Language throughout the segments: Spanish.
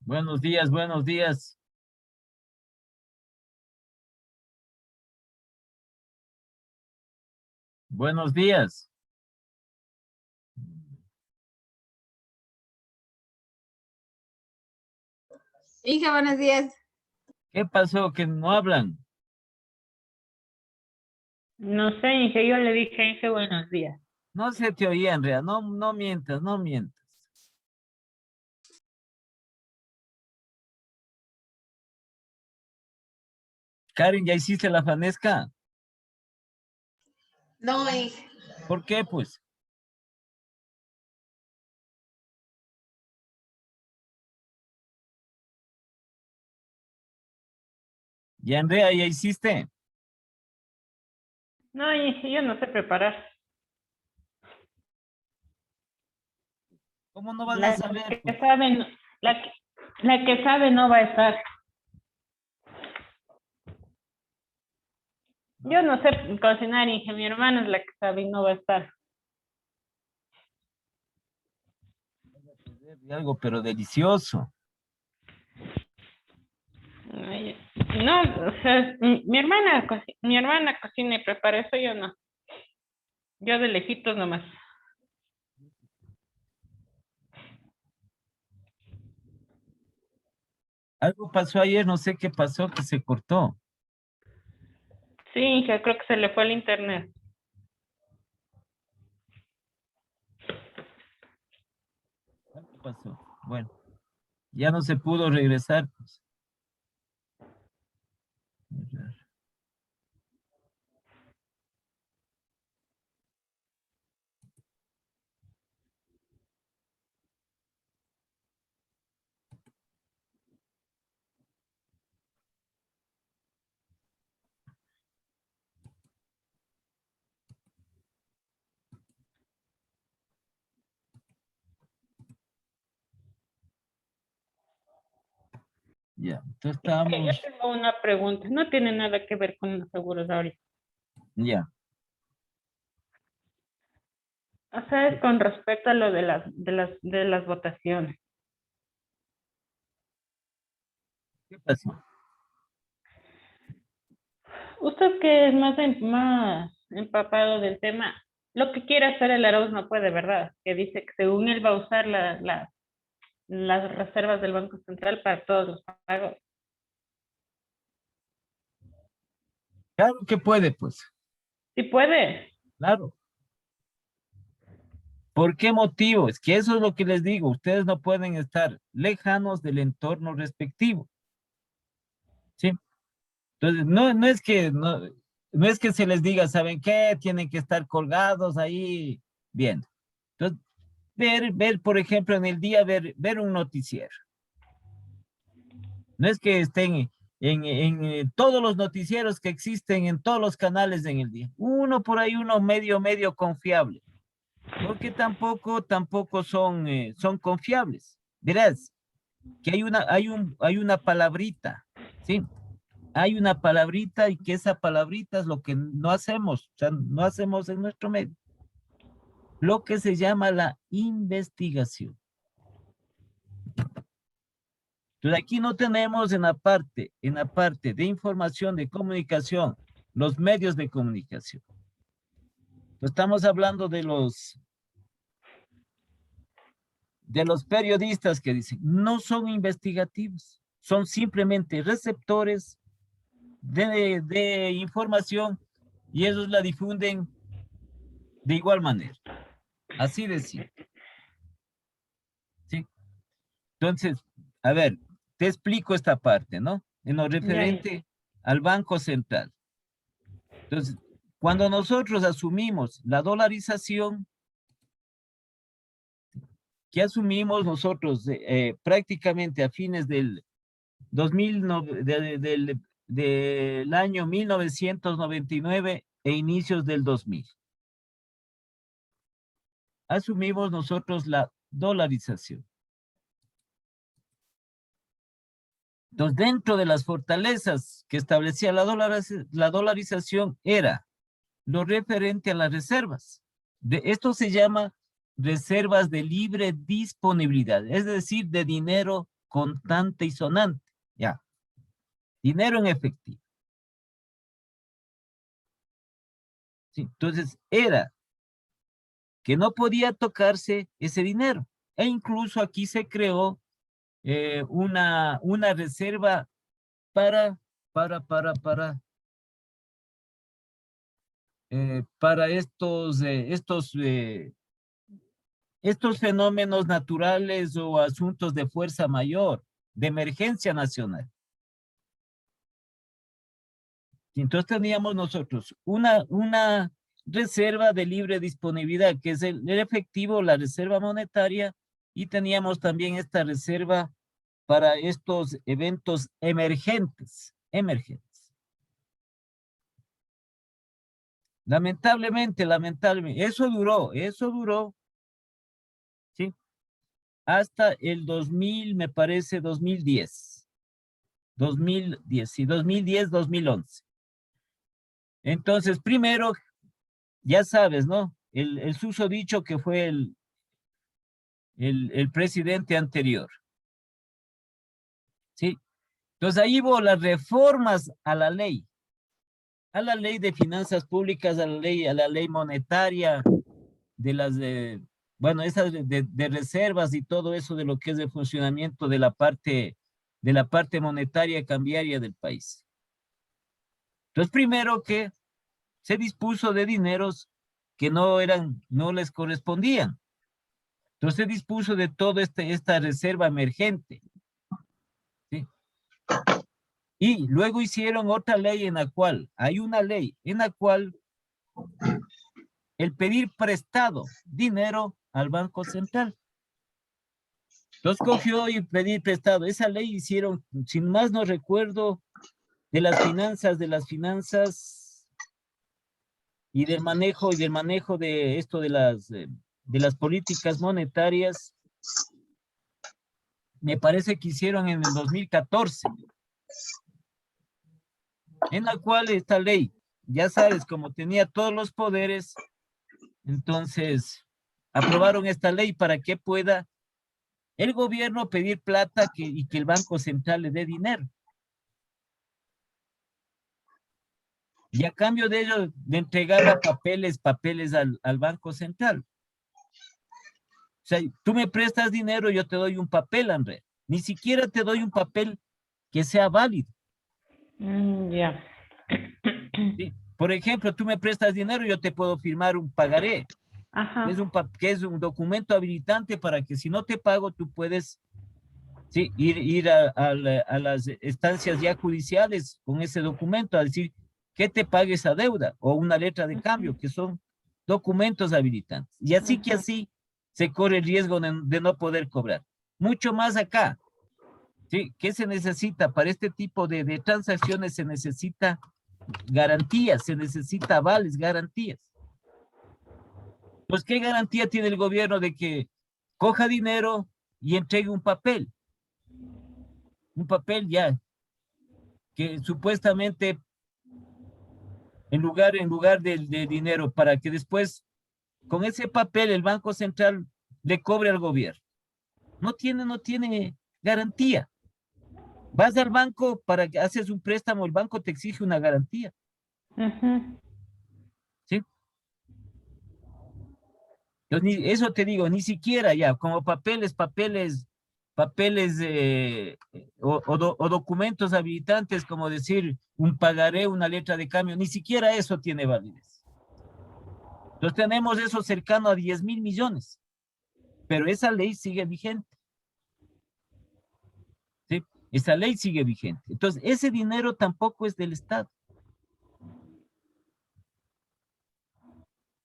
Buenos días, buenos días. Buenos días. Hija, buenos días. ¿Qué pasó? ¿Que no hablan? No sé, Inge, yo le dije a Inge buenos días. No se te oía, Andrea. No mientas, no mientas. Karen, ¿ya hiciste la fanesca? No, hija. ¿Por qué, pues? ¿Y Andrea, ya hiciste? No, Inge, yo no sé preparar. ¿Cómo no vas a La saber, que pues? sabe, la que sabe no va a estar. Yo no sé cocinar, Inge, mi hermana es la que sabe y no va a estar. Algo, pero delicioso. Ay, no, o sea, mi hermana cocina y prepara eso, yo no. Yo de lejitos nomás. Algo pasó ayer, no sé qué pasó, que se cortó. Sí, Inge, creo que se le fue el internet. Algo pasó. Bueno, ya no se pudo regresar, pues. Ya, entonces Yo estábamos, tengo una pregunta, no tiene nada que ver con los seguros ahorita. ya. O sea, es con respecto a lo de las votaciones. ¿Qué pasó? Usted que es más empapado del tema, lo que quiere hacer el Arauz no puede, ¿verdad? Que dice que según él va a usar las reservas del Banco Central para todos los pagos. Claro que puede, pues. Sí puede. Claro. ¿Por qué motivo? Es que eso es lo que les digo. Ustedes no pueden estar lejanos del entorno respectivo. ¿Sí? Entonces, no es que se les diga, ¿saben qué? Tienen que estar colgados ahí. Bien. Entonces, ver, por ejemplo, en el día, ver un noticiero. No es que estén en todos los noticieros que existen en todos los canales en el día. Uno por ahí, uno medio confiable. Porque tampoco son confiables. Verás que hay una palabrita, ¿sí? Hay una palabrita y que esa palabrita es lo que no hacemos, o sea, no hacemos en nuestro medio. Lo que se llama la investigación. Entonces aquí no tenemos en la parte de información, de comunicación, los medios de comunicación. Estamos hablando de los periodistas que dicen, no son investigativos, son simplemente receptores de información y ellos la difunden de igual manera. Así de simple, ¿sí? Entonces, a ver, te explico esta parte, ¿no? En lo Ya. referente al Banco Central. Entonces, cuando nosotros asumimos la dolarización, que asumimos nosotros prácticamente a fines del 2000, del año 1999 e inicios del 2000. Asumimos nosotros la dolarización. Entonces, dentro de las fortalezas que establecía la dolarización era lo referente a las reservas. Esto se llama reservas de libre disponibilidad, es decir, de dinero contante y sonante, ya. Dinero en efectivo. Sí, entonces, era que no podía tocarse ese dinero. E incluso aquí se creó una reserva para estos fenómenos naturales o asuntos de fuerza mayor, de emergencia nacional. Y entonces teníamos nosotros una reserva de libre disponibilidad, que es el efectivo, la reserva monetaria, y teníamos también esta reserva para estos eventos emergentes. Lamentablemente, eso duró, ¿sí? Hasta el 2000, me parece, 2010. 2010, sí, 2010, 2011. Entonces, primero, ya sabes, ¿no? El susodicho que fue el presidente anterior. ¿Sí? Entonces, ahí hubo las reformas a la ley de finanzas públicas, a la ley monetaria, de las bueno, esas de reservas y todo eso de lo que es el funcionamiento de la parte monetaria cambiaria del país. Entonces, primero que se dispuso de dineros que no les correspondían. Entonces se dispuso de toda esta reserva emergente. ¿Sí? Y luego hicieron otra ley hay una ley en la cual el pedir prestado dinero al Banco Central. Entonces cogió y pedir prestado. Esa ley hicieron, sin más no recuerdo, de las finanzas y del manejo de esto de las políticas monetarias. Me parece que hicieron en el 2014. En la cual esta ley, ya sabes, como tenía todos los poderes, entonces aprobaron esta ley para que pueda el gobierno pedir plata y que el Banco Central le dé dinero. Y a cambio de ello le entregaba papeles al Banco Central. O sea, tú me prestas dinero, yo te doy un papel, André. Ni siquiera te doy un papel que sea válido. Ya. ¿Sí? Por ejemplo, tú me prestas dinero, yo te puedo firmar un pagaré. Ajá. Que es un documento habilitante para que si no te pago, tú puedes, sí, ir a las estancias ya judiciales con ese documento a decir que te pague esa deuda o una letra de cambio, que son documentos habilitantes. Y así que así se corre el riesgo de no poder cobrar. Mucho más acá. ¿Sí? ¿Qué se necesita? Para este tipo de transacciones se necesita garantías, se necesita avales, garantías. Pues, ¿qué garantía tiene el gobierno de que coja dinero y entregue un papel? Un papel ya, que supuestamente en lugar de dinero, para que después con ese papel el Banco Central le cobre al gobierno. No tiene garantía. Vas al banco para que haces un préstamo, el banco te exige una garantía. ¿Sí? Entonces, eso te digo, ni siquiera ya, como papeles o documentos habilitantes, como decir un pagaré, una letra de cambio, ni siquiera eso tiene validez. Entonces tenemos eso cercano a 10,000 millones, pero esa ley sigue vigente. ¿Sí? Esa ley sigue vigente. Entonces, ese dinero tampoco es del Estado.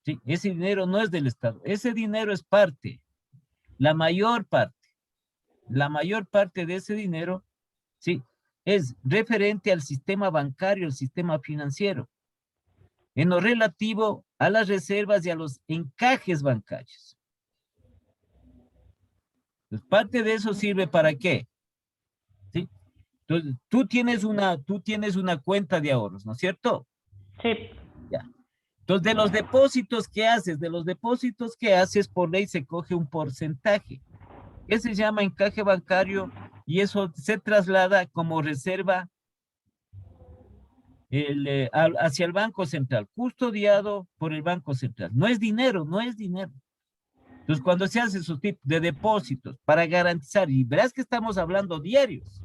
¿Sí? Ese dinero no es del Estado. Ese dinero es parte, la mayor parte de ese dinero, ¿sí? Es referente al sistema bancario, al sistema financiero, en lo relativo a las reservas y a los encajes bancarios. Pues parte de eso sirve ¿para qué? ¿Sí? Entonces, tú tienes una cuenta de ahorros, ¿no es cierto? Sí. Ya. Entonces, de los depósitos que haces, por ley se coge un porcentaje. Ese se llama encaje bancario y eso se traslada como reserva hacia el Banco Central, custodiado por el Banco Central. No es dinero, no es dinero. Entonces, cuando se hace esos tipos de depósitos para garantizar, y verás que estamos hablando diarios,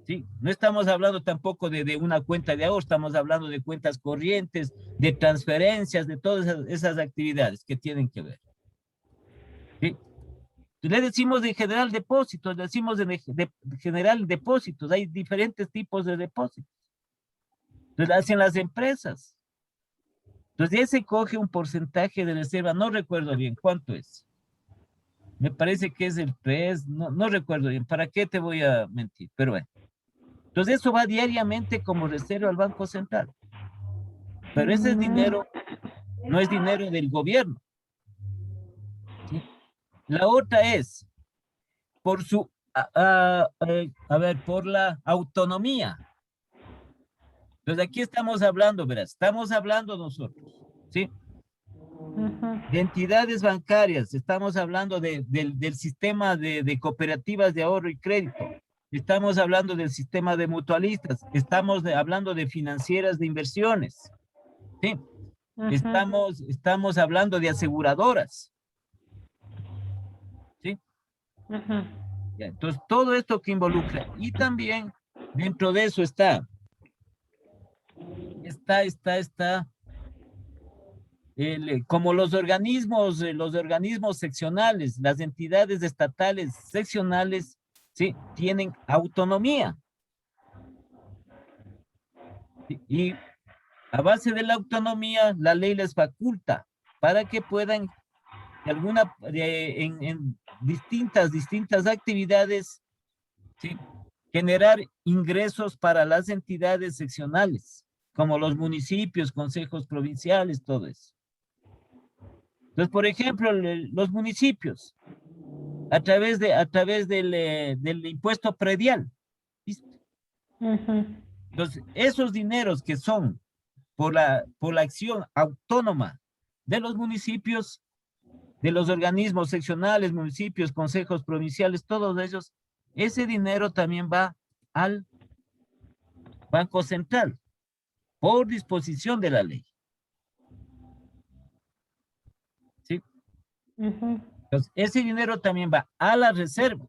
¿sí? No estamos hablando tampoco de una cuenta de ahorro, estamos hablando de cuentas corrientes, de transferencias, de todas esas actividades que tienen que ver. ¿Sí? Le decimos de general depósitos, le decimos de general depósitos, hay diferentes tipos de depósitos. Entonces, hacen las empresas. Entonces, ese coge un porcentaje de reserva, no recuerdo bien cuánto es. Me parece que es el 3, no recuerdo bien, ¿para qué te voy a mentir? Pero bueno. Entonces, eso va diariamente como reserva al Banco Central. Pero ese dinero no es dinero del gobierno, ¿sí? La otra es por su, por la autonomía. Entonces, aquí estamos hablando, verás, estamos hablando nosotros, ¿sí? De entidades bancarias, estamos hablando del sistema de cooperativas de ahorro y crédito, estamos hablando del sistema de mutualistas, estamos hablando de financieras de inversiones, ¿sí? Estamos hablando de aseguradoras, ¿sí? Ya, entonces, todo esto que involucra, y también dentro de eso está como los organismos seccionales, las entidades estatales seccionales, ¿sí? Tienen autonomía. Y a base de la autonomía, la ley les faculta para que puedan en distintas actividades, ¿sí? Generar ingresos para las entidades seccionales, como los municipios, consejos provinciales, todo eso. Entonces, por ejemplo, los municipios, a través del impuesto predial. ¿Listo? Entonces, esos dineros que son por la acción autónoma de los municipios, de los organismos seccionales, municipios, consejos provinciales, todos ellos, ese dinero también va al Banco Central, por disposición de la ley. ¿Sí? Entonces, ese dinero también va a la reserva.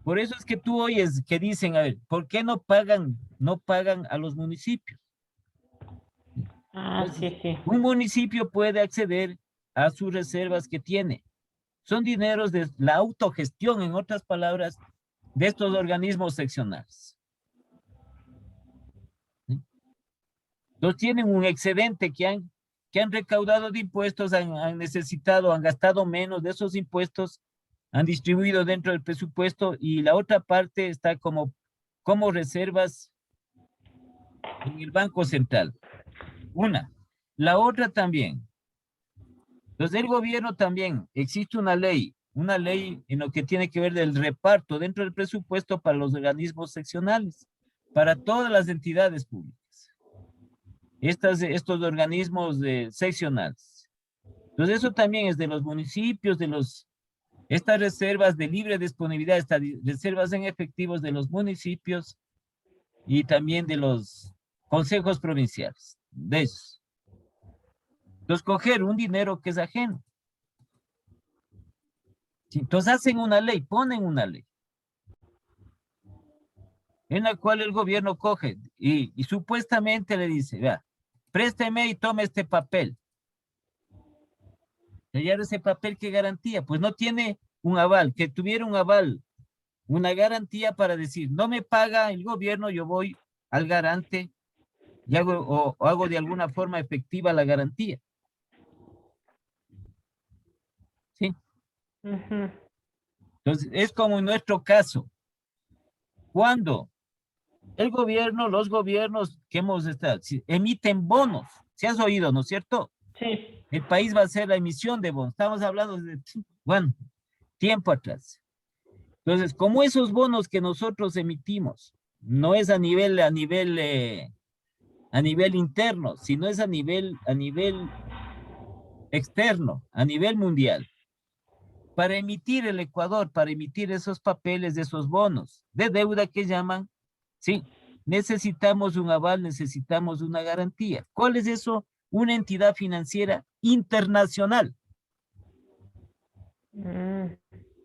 Por eso es que tú oyes que dicen, a ver, ¿por qué no pagan a los municipios? Entonces, Sí. un municipio puede acceder a sus reservas que tiene. Son dineros de la autogestión, en otras palabras, de estos organismos seccionales. ¿Sí? Entonces tienen un excedente que han recaudado de impuestos, han necesitado, han gastado menos de esos impuestos, han distribuido dentro del presupuesto y la otra parte está como reservas en el Banco Central. Una. La otra también. Entonces, el gobierno también, existe una ley en lo que tiene que ver del reparto dentro del presupuesto para los organismos seccionales, para todas las entidades públicas. Estos organismos seccionales. Entonces, eso también es de los municipios, estas reservas de libre disponibilidad, estas reservas en efectivos de los municipios y también de los consejos provinciales, de esos. Entonces, coger un dinero que es ajeno. Entonces, hacen una ley, ponen una ley, en la cual el gobierno coge y supuestamente le dice, vea, présteme y tome este papel. Y ahora ese papel, ¿qué garantía? Pues no tiene un aval, que tuviera un aval, una garantía para decir, no me paga el gobierno, yo voy al garante y hago de alguna forma efectiva la garantía. ¿Sí? Entonces, es como en nuestro caso. Cuando los gobiernos que hemos estado, emiten bonos, ¿se has oído, no es cierto? Sí. El país va a hacer la emisión de bonos. Estamos hablando de, bueno, tiempo atrás. Entonces, como esos bonos que nosotros emitimos, no es a nivel a nivel interno, sino es a nivel externo, a nivel mundial. Para emitir el Ecuador, para emitir esos papeles de esos bonos de deuda que llaman, sí, necesitamos un aval, necesitamos una garantía. ¿Cuál es eso? Una entidad financiera internacional.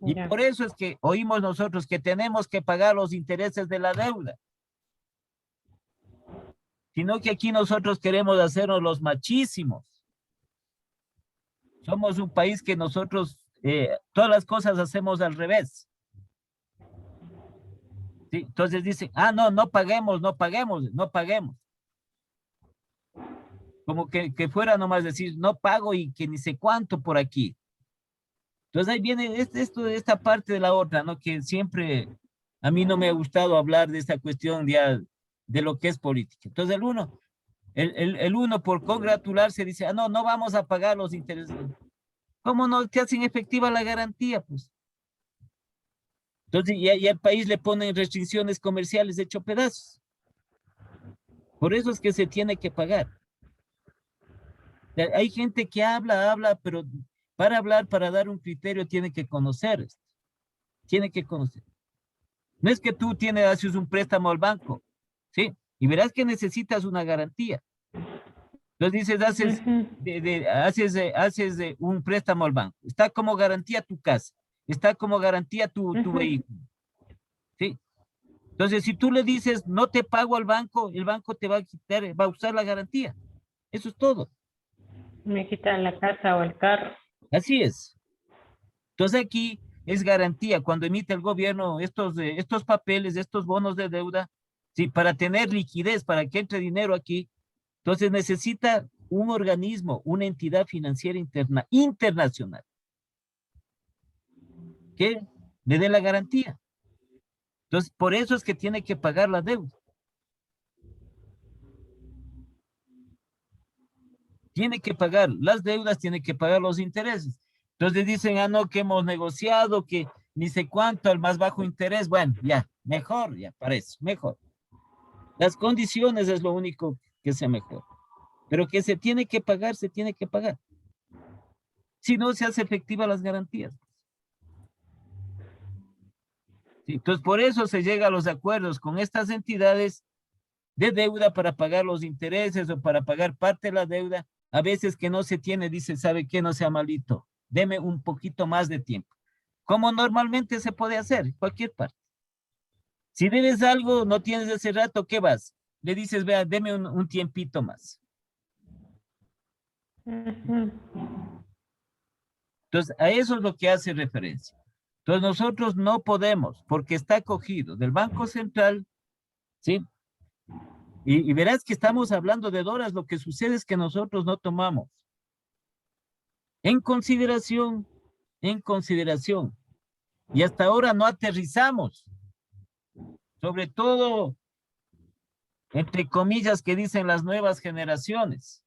Y Ya. por eso es que oímos nosotros que tenemos que pagar los intereses de la deuda. Sino que aquí nosotros queremos hacernos los machísimos. Somos un país que nosotros todas las cosas hacemos al revés. ¿Sí? Entonces dicen, ah, no, no paguemos, no paguemos, no paguemos. Como que fuera nomás decir, no pago y que ni sé cuánto por aquí. Entonces ahí viene esta parte de la otra, ¿no? Que siempre a mí no me ha gustado hablar de esta cuestión de lo que es política. Entonces el uno por congratularse dice, ah, no, no vamos a pagar los intereses. ¿Cómo no te hacen efectiva la garantía? Pues. Entonces ya al país le ponen restricciones comerciales hecho pedazos. Por eso es que se tiene que pagar. Hay gente que habla, pero para hablar, para dar un criterio, tiene que conocer esto. Tiene que conocer. No es que tú haces un préstamo al banco, ¿sí? Y verás que necesitas una garantía. Entonces dices, haces un préstamo al banco. Está como garantía tu casa. Está como garantía tu vehículo. ¿Sí? Entonces, si tú le dices, no te pago al banco, el banco te va a quitar, va a usar la garantía. Eso es todo. Me quitan la casa o el carro. Así es. Entonces aquí es garantía cuando emite el gobierno estos papeles, estos bonos de deuda, sí, para tener liquidez, para que entre dinero aquí. Entonces necesita un organismo, una entidad financiera internacional que le dé la garantía. Entonces, por eso es que tiene que pagar la deuda. Tiene que pagar las deudas, tiene que pagar los intereses. Entonces dicen, ah, no, que hemos negociado, que ni sé cuánto, al más bajo interés. Bueno, ya, mejor, ya parece, mejor. Las condiciones es lo único que sea mejor. Pero que se tiene que pagar, se tiene que pagar. Si no, se hace efectiva las garantías. Sí, entonces, por eso se llega a los acuerdos con estas entidades de deuda para pagar los intereses o para pagar parte de la deuda. A veces que no se tiene, dice, ¿sabe qué? No sea malito. Deme un poquito más de tiempo. Como normalmente se puede hacer en cualquier parte. Si debes algo, no tienes ese rato, ¿qué vas? Le dices, vea, deme un tiempito más. Entonces, a eso es lo que hace referencia. Entonces, nosotros no podemos, porque está acogido del Banco Central, ¿sí? Y verás que estamos hablando de dólares, lo que sucede es que nosotros no tomamos en consideración, y hasta ahora no aterrizamos, sobre todo, entre comillas, que dicen las nuevas generaciones,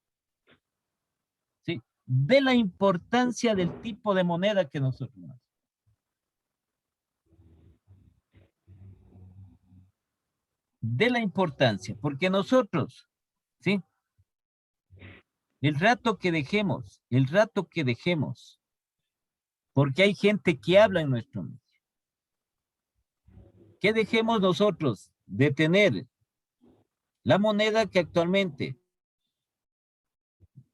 ¿sí? De la importancia del tipo de moneda que nosotros tenemos. De la importancia, porque nosotros, ¿sí? El rato que dejemos, porque hay gente que habla en nuestro medio, que dejemos nosotros de tener la moneda que actualmente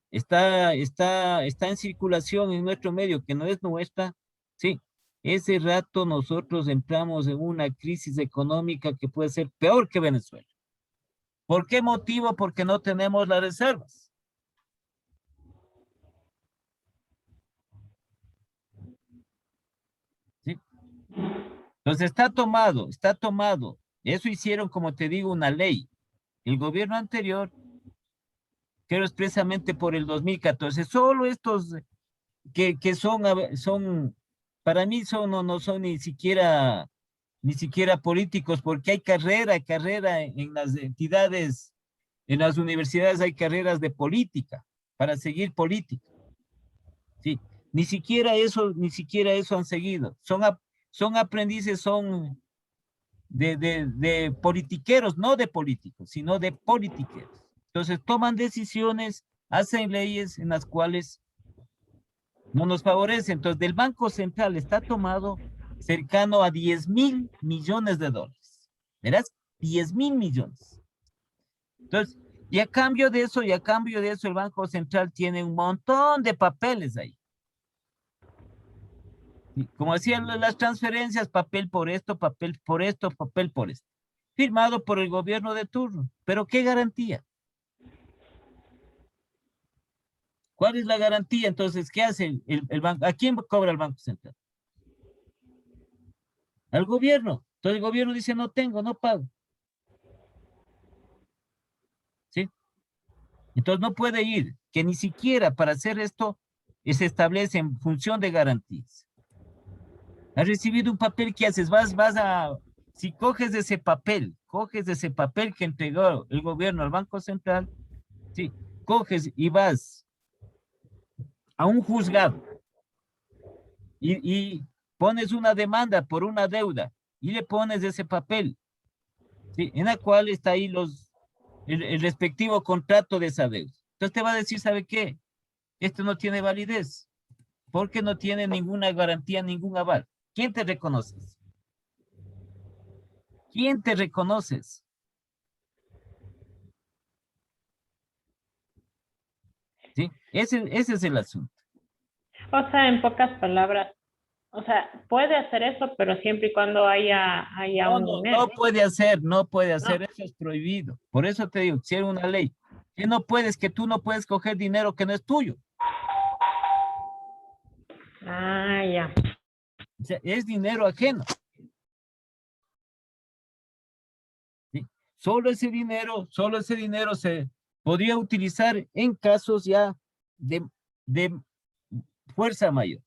está en circulación en nuestro medio, que no es nuestra, sí, ese rato nosotros entramos en una crisis económica que puede ser peor que Venezuela. ¿Por qué motivo? Porque no tenemos las reservas. ¿Sí? Entonces está tomado. Eso hicieron, como te digo, una ley. El gobierno anterior, creo expresamente por el 2014, solo estos que son, para mí no son ni siquiera políticos, porque hay carrera en las entidades, en las universidades hay carreras de política, para seguir política. Sí, ni siquiera eso han seguido. Son aprendices, son de politiqueros, no de políticos, sino de politiqueros. Entonces toman decisiones, hacen leyes en las cuales no nos favorecen. Entonces del Banco Central está tomado cercano a 10.000 millones de dólares. ¿Verás? 10.000 millones. Entonces, y a cambio de eso, el Banco Central tiene un montón de papeles ahí. Y como decían las transferencias, papel por esto, papel por esto, papel por esto. Firmado por el gobierno de turno. Pero ¿qué garantía? ¿Cuál es la garantía? Entonces, ¿qué hace el banco? ¿A quién cobra el Banco Central? Al gobierno. Entonces el gobierno dice, no tengo, no pago. ¿Sí? Entonces no puede ir, que ni siquiera para hacer esto se establece en función de garantías. Has recibido un papel, ¿qué haces? Si coges ese papel que entregó el gobierno al Banco Central, sí, coges y vas a un juzgado y pones una demanda por una deuda y le pones ese papel, ¿sí? En la cual está ahí el respectivo contrato de esa deuda. Entonces te va a decir, ¿sabe qué? Esto no tiene validez, porque no tiene ninguna garantía, ningún aval. ¿Quién te reconoces? ¿Quién te reconoces? ¿Sí? Ese es el asunto. O sea, en pocas palabras, o sea, puede hacer eso, pero siempre y cuando haya No, un no, dinero, no puede hacer, ¿no? eso es prohibido. Por eso te digo, si hay una ley, que tú no puedes coger dinero que no es tuyo. Ah, ya. O sea, es dinero ajeno. ¿Sí? Solo ese dinero se podría utilizar en casos ya de fuerza mayor.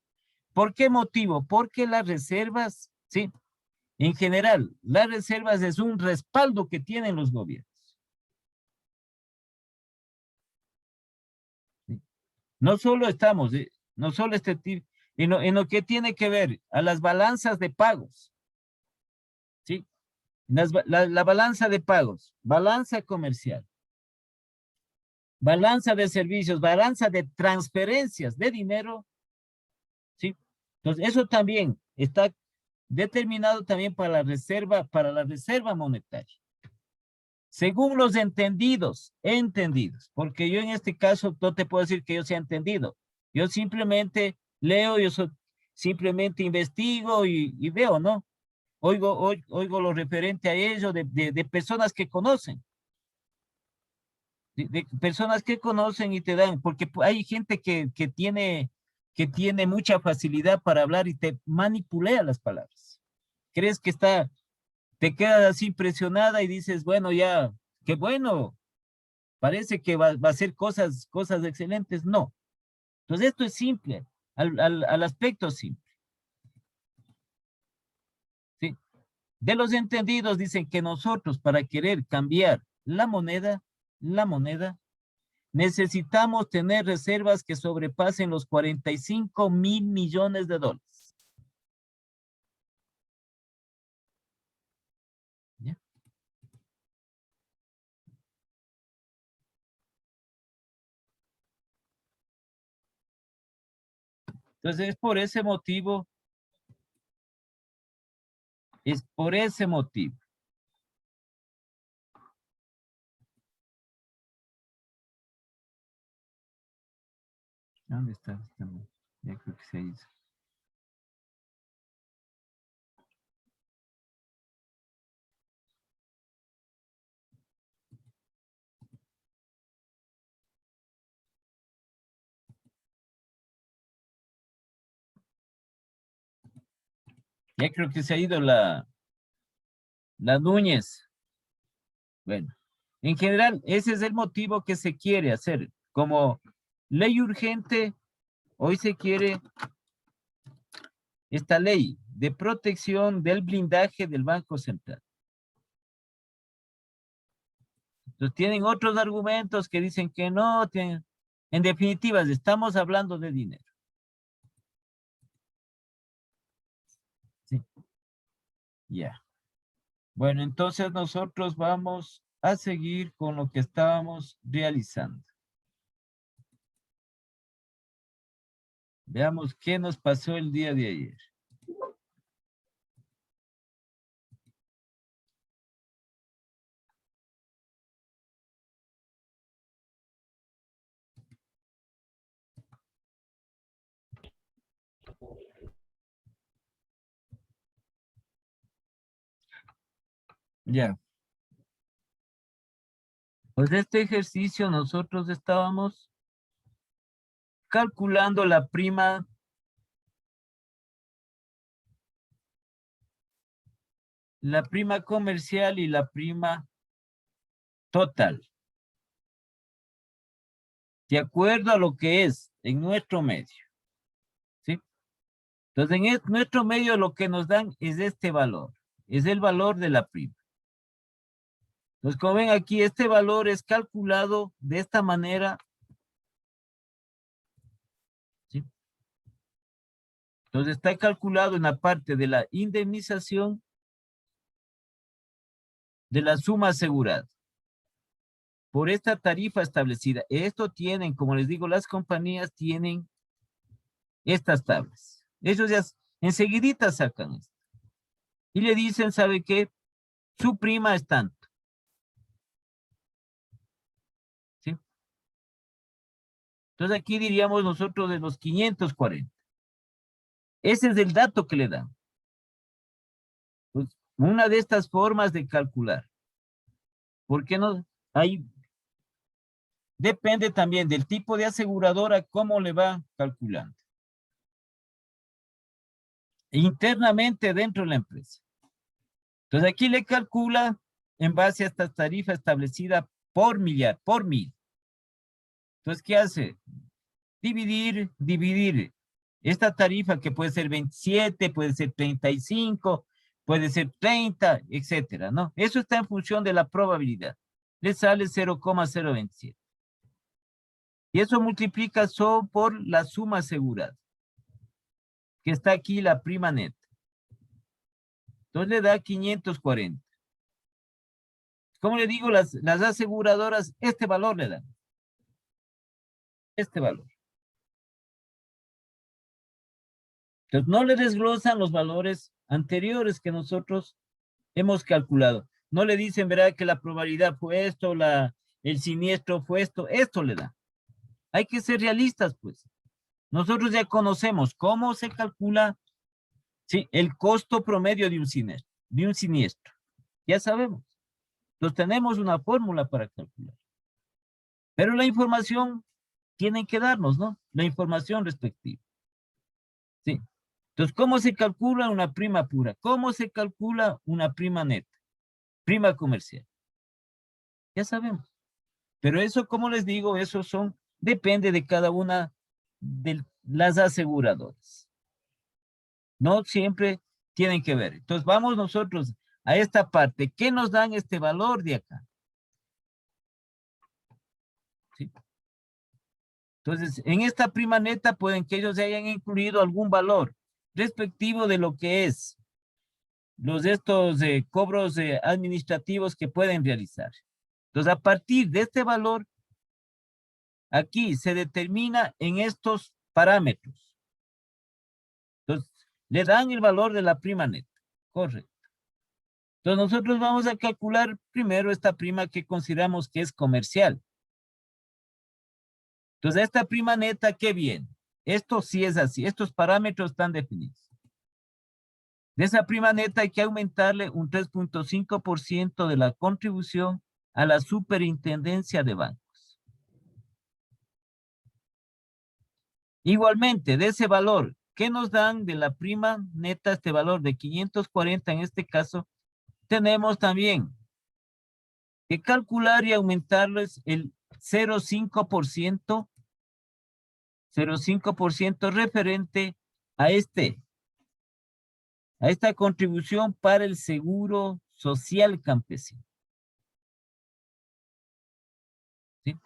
¿Por qué motivo? Porque las reservas, sí, en general, las reservas es un respaldo que tienen los gobiernos. ¿Sí? No solo estamos, no solo este tipo, en lo que tiene que ver a las balanzas de pagos, ¿sí? La balanza de pagos, balanza comercial, balanza de servicios, balanza de transferencias de dinero, ¿sí? Entonces, eso también está determinado también para la reserva monetaria. Según los entendidos, porque yo en este caso no te puedo decir que yo sea entendido. Yo simplemente leo, simplemente investigo y veo, ¿no? Oigo lo referente a ello de personas que conocen, de personas que conocen y te dan, porque hay gente que tiene mucha facilidad para hablar y te manipula las palabras. Crees que te quedas así impresionada y dices, bueno, ya, qué bueno, parece que va a hacer cosas excelentes. No. Entonces esto es simple, al aspecto simple. ¿Sí? De los entendidos dicen que nosotros para querer cambiar la moneda, necesitamos tener reservas que sobrepasen los 45.000 millones de dólares. ¿Ya? Entonces es por ese motivo. ¿Dónde está? Ya creo que se hizo. Ya creo que se ha ido la Núñez. Bueno, en general, ese es el motivo que se quiere hacer. Como ley urgente, hoy se quiere esta ley de protección del blindaje del Banco Central. Entonces tienen otros argumentos que dicen que no, en definitiva, estamos hablando de dinero. Sí, ya. Bueno, entonces nosotros vamos a seguir con lo que estábamos realizando. Veamos qué nos pasó el día de ayer. Ya. Pues este ejercicio nosotros estábamos calculando la prima comercial y la prima total. De acuerdo a lo que es en nuestro medio. ¿Sí? Entonces, en nuestro medio lo que nos dan es este valor. Es el valor de la prima. Entonces, como ven aquí, este valor es calculado de esta manera. ¿Sí? Entonces, está calculado en la parte de la indemnización de la suma asegurada por esta tarifa establecida. Esto tienen, como les digo, las compañías tienen estas tablas. Ellos ya enseguidita sacan esto. Y le dicen, ¿sabe qué? Su prima es tanto. ¿Sí? Entonces aquí diríamos nosotros de los 540. Ese es el dato que le dan. Pues, una de estas formas de calcular. ¿Por qué no? Ahí depende también del tipo de aseguradora, cómo le va calculando. Internamente dentro de la empresa. Entonces aquí le calcula en base a esta tarifa establecida por millar, por mil. Entonces, ¿qué hace? Dividir esta tarifa que puede ser 27, puede ser 35, puede ser 30, etcétera, ¿no? Eso está en función de la probabilidad. Le sale 0,027. Y eso multiplica solo por la suma asegurada, que está aquí la prima neta. Entonces le da 540. Como le digo, las aseguradoras, este valor le dan. Este valor. Entonces no le desglosan los valores anteriores que nosotros hemos calculado. No le dicen, verá, que la probabilidad fue esto, el siniestro fue esto le da. Hay que ser realistas, pues. Nosotros ya conocemos cómo se calcula, ¿sí?, el costo promedio de un siniestro. Ya sabemos. Entonces tenemos una fórmula para calcular. Pero la información tienen que darnos, ¿no? La información respectiva. Sí. Entonces, ¿cómo se calcula una prima pura? ¿Cómo se calcula una prima neta? Prima comercial. Ya sabemos. Pero eso, como les digo, depende de cada una de las aseguradoras. No siempre tienen que ver. Entonces, vamos nosotros a esta parte. ¿Qué nos dan este valor de acá? ¿Sí? Entonces, en esta prima neta pueden que ellos hayan incluido algún valor respectivo de lo que es estos cobros administrativos que pueden realizar. Entonces, a partir de este valor, aquí se determina en estos parámetros. Entonces, le dan el valor de la prima neta. Correcto. Entonces, nosotros vamos a calcular primero esta prima que consideramos que es comercial. Entonces, esta prima neta, ¿qué viene? Esto sí es así. Estos parámetros están definidos. De esa prima neta hay que aumentarle un 3.5% de la contribución a la superintendencia de bancos. Igualmente, de ese valor, ¿qué nos dan de la prima neta? Este valor de 540 en este caso, tenemos también que calcular y aumentarles el 0,5% referente a esta contribución para el seguro social campesino. ¿Sí?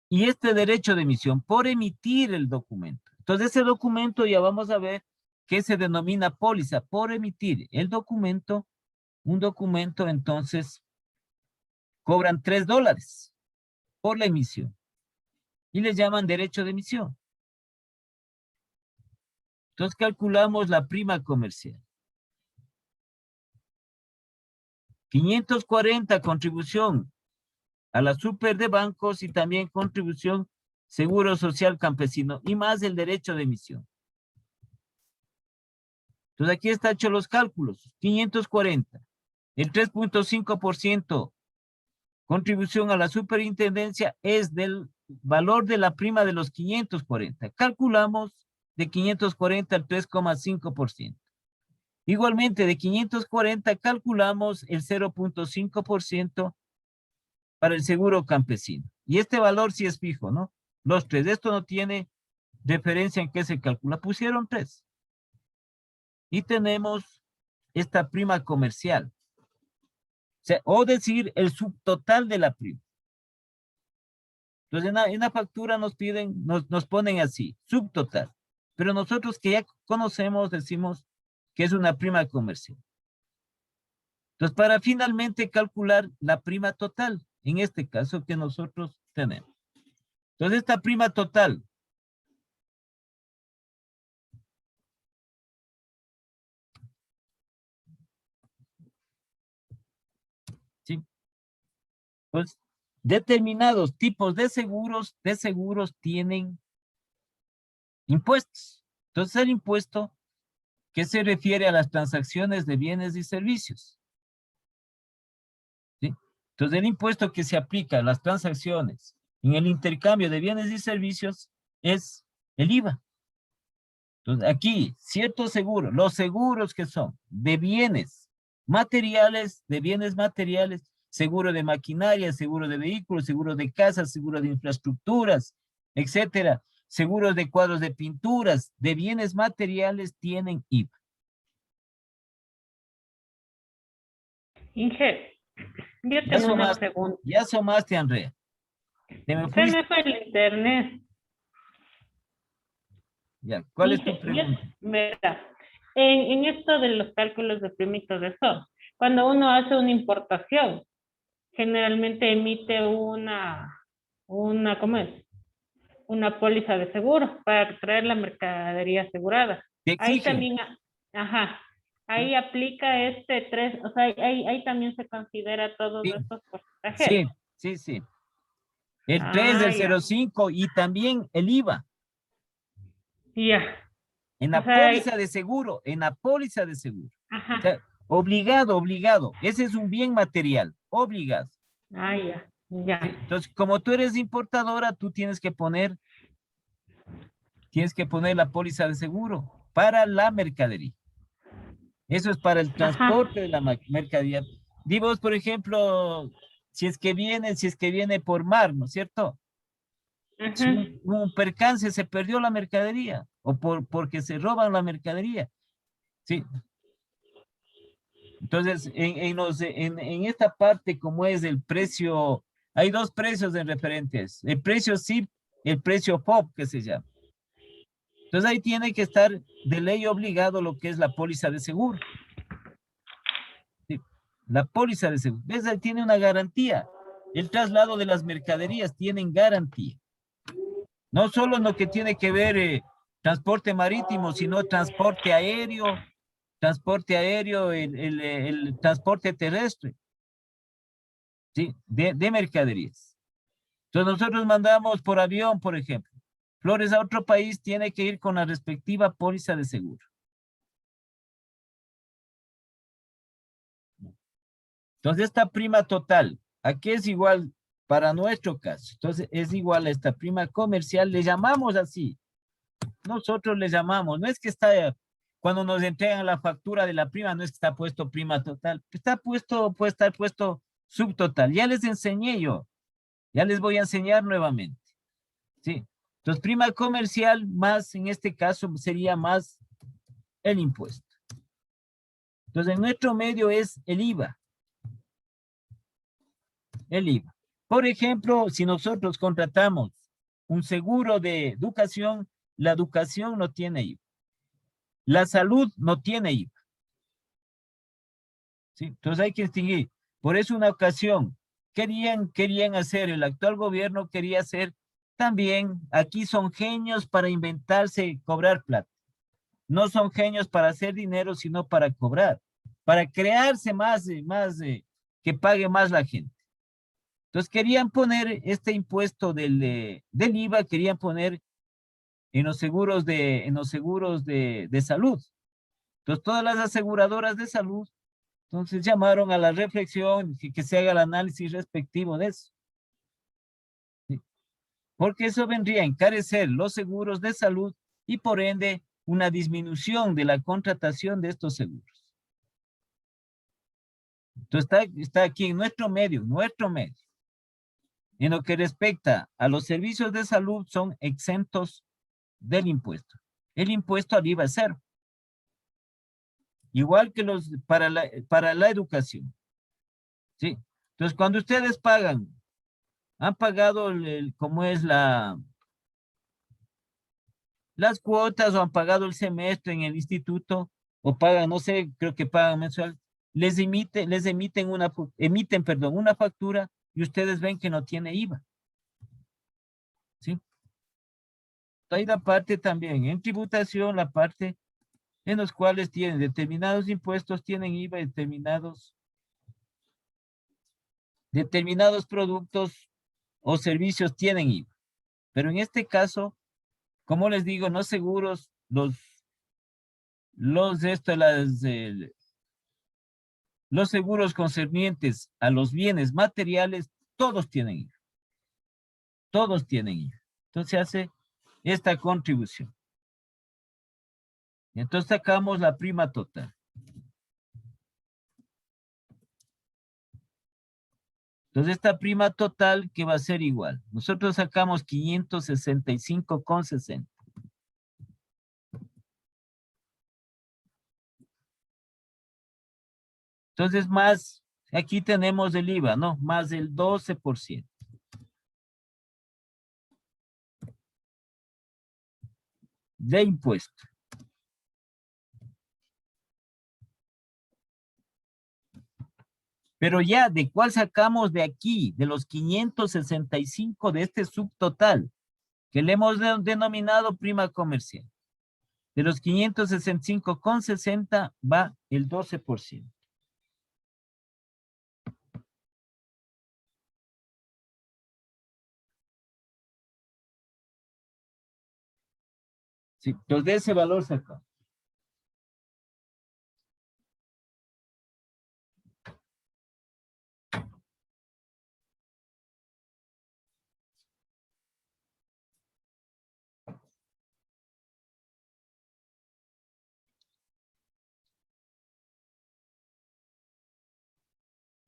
Y este derecho de emisión por emitir el documento. Entonces ese documento ya vamos a ver que se denomina póliza por emitir el documento, un documento entonces cobran $3 por la emisión. Y les llaman derecho de emisión. Entonces calculamos la prima comercial. 540 contribución a la super de bancos y también contribución seguro social campesino y más el derecho de emisión. Entonces aquí está hecho los cálculos. 540. El 3.5% contribución a la superintendencia es del valor de la prima de los 540. Calculamos de 540 al 3,5%. Igualmente, de 540 calculamos el 0.5% para el seguro campesino. Y este valor sí es fijo, ¿no? Los tres. Esto no tiene referencia en qué se calcula. Pusieron 3. Y tenemos esta prima comercial. O sea, o decir el subtotal de la prima. Entonces, en la factura nos piden, nos ponen así, subtotal. Pero nosotros que ya conocemos, decimos que es una prima comercial. Entonces, para finalmente calcular la prima total, en este caso que nosotros tenemos. Entonces, esta prima total. ¿Sí? Pues, determinados tipos de seguros tienen impuestos. Entonces, el impuesto que se refiere a las transacciones de bienes y servicios. ¿Sí? Entonces, el impuesto que se aplica a las transacciones en el intercambio de bienes y servicios es el IVA. Entonces, aquí, ciertos seguros, los seguros que son de bienes materiales, seguro de maquinaria, seguro de vehículos, seguro de casas, seguro de infraestructuras, etcétera, seguros de cuadros de pinturas, de bienes materiales tienen IVA. Inge, yo Ya tengo una asomaste, pregunta. ya asomaste, Andrea. Te me Se fuiste. me fue el internet. Ya, ¿cuál es tu Inge, pregunta? mira, en esto de los cálculos de primitos de eso, cuando uno hace una importación, generalmente emite ¿cómo es? Una póliza de seguro para traer la mercadería asegurada. Te Ahí exigen. también, ahí aplica este 3, o sea, ahí también se considera todos Sí, estos porcentajes. sí, sí, sí. El 3 Ah, del ya, 05 y también el IVA. ya. En O la sea, póliza de seguro, en la póliza de seguro. O ajá. sea, obligado. Ese es un bien material, obligado. Ah, ya, ya. ¿Sí? Entonces, como tú eres importadora, tú tienes que poner la póliza de seguro para la mercadería. Eso es para el Ajá. transporte de la mercadería. Digamos, por ejemplo, si es que viene por mar, ¿no es cierto? Si Ajá. un percance, se perdió la mercadería o porque se roban la mercadería. Sí. Entonces, en esta parte, como es el precio, hay dos precios de referentes. El precio SIP, el precio FOB, que se llama. Entonces, ahí tiene que estar de ley obligado lo que es la póliza de seguro. ¿Sí? La póliza de seguro. ¿Ves? Ahí tiene una garantía. El traslado de las mercaderías tienen garantía. No solo en lo que tiene que ver transporte marítimo, sino transporte aéreo, el transporte terrestre, ¿sí? De mercaderías. Entonces nosotros mandamos por avión, por ejemplo. Flores a otro país, tiene que ir con la respectiva póliza de seguro. Entonces esta prima total, aquí es igual para nuestro caso. Entonces es igual a esta prima comercial, le llamamos así. Nosotros le llamamos, no es que está, cuando nos entregan la factura de la prima, no es que está puesto prima total, puede estar puesto subtotal. Ya les enseñé yo, ya les voy a enseñar nuevamente. ¿Sí? Entonces, prima comercial más, en este caso, sería más el impuesto. Entonces, en nuestro medio es el IVA. El IVA. Por ejemplo, si nosotros contratamos un seguro de educación, la educación no tiene IVA. La salud no tiene IVA. ¿Sí? Entonces hay que distinguir. Por eso una ocasión, querían hacer, el actual gobierno quería hacer también, aquí son genios para inventarse, cobrar plata. No son genios para hacer dinero, sino para cobrar, para crearse más, que pague más la gente. Entonces querían poner este impuesto del IVA, querían poner en los seguros de salud. Entonces todas las aseguradoras de salud, entonces llamaron a la reflexión, que se haga el análisis respectivo de eso. ¿Sí? Porque eso vendría a encarecer los seguros de salud y por ende una disminución de la contratación de estos seguros. Entonces está aquí en nuestro medio. En lo que respecta a los servicios de salud son exentos del impuesto. El impuesto al IVA es cero. Igual que para la educación. ¿Sí? Entonces, cuando ustedes han pagado como es las cuotas o han pagado el semestre en el instituto o pagan, no sé, creo que pagan mensual, emiten una factura y ustedes ven que no tiene IVA. ¿Sí? Hay la parte también en tributación, la parte en los cuales tienen determinados impuestos, tienen IVA, determinados productos o servicios tienen IVA. Pero en este caso, como les digo, no seguros, los seguros concernientes a los bienes materiales, todos tienen IVA. Todos tienen IVA. Entonces se hace esta contribución. Entonces sacamos la prima total. Entonces esta prima total que va a ser igual. Nosotros sacamos 565,60. Entonces más, aquí tenemos el IVA, ¿no? Más el 12%. De impuesto. Pero ya, ¿de cuál sacamos de aquí? De los 565 de este subtotal, que le hemos denominado prima comercial. De los 565,60 va el 12%. Sí, entonces de ese valor sacamos.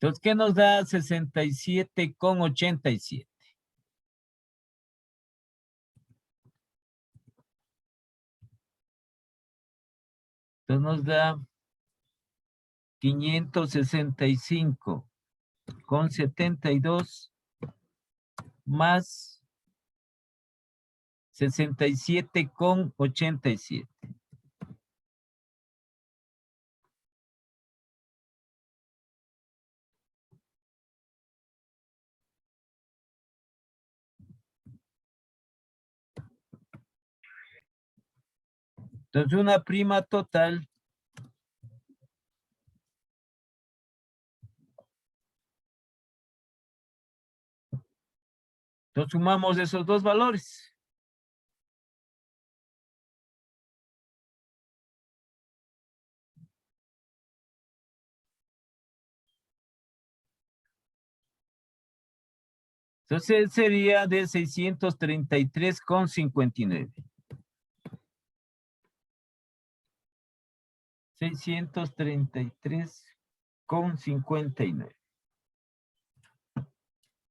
Entonces, ¿qué nos da 67,87? Entonces nos da 565,72 más 67,87. Entonces una prima total entonces sumamos esos dos valores. Entonces sería de 633,59. 633,59.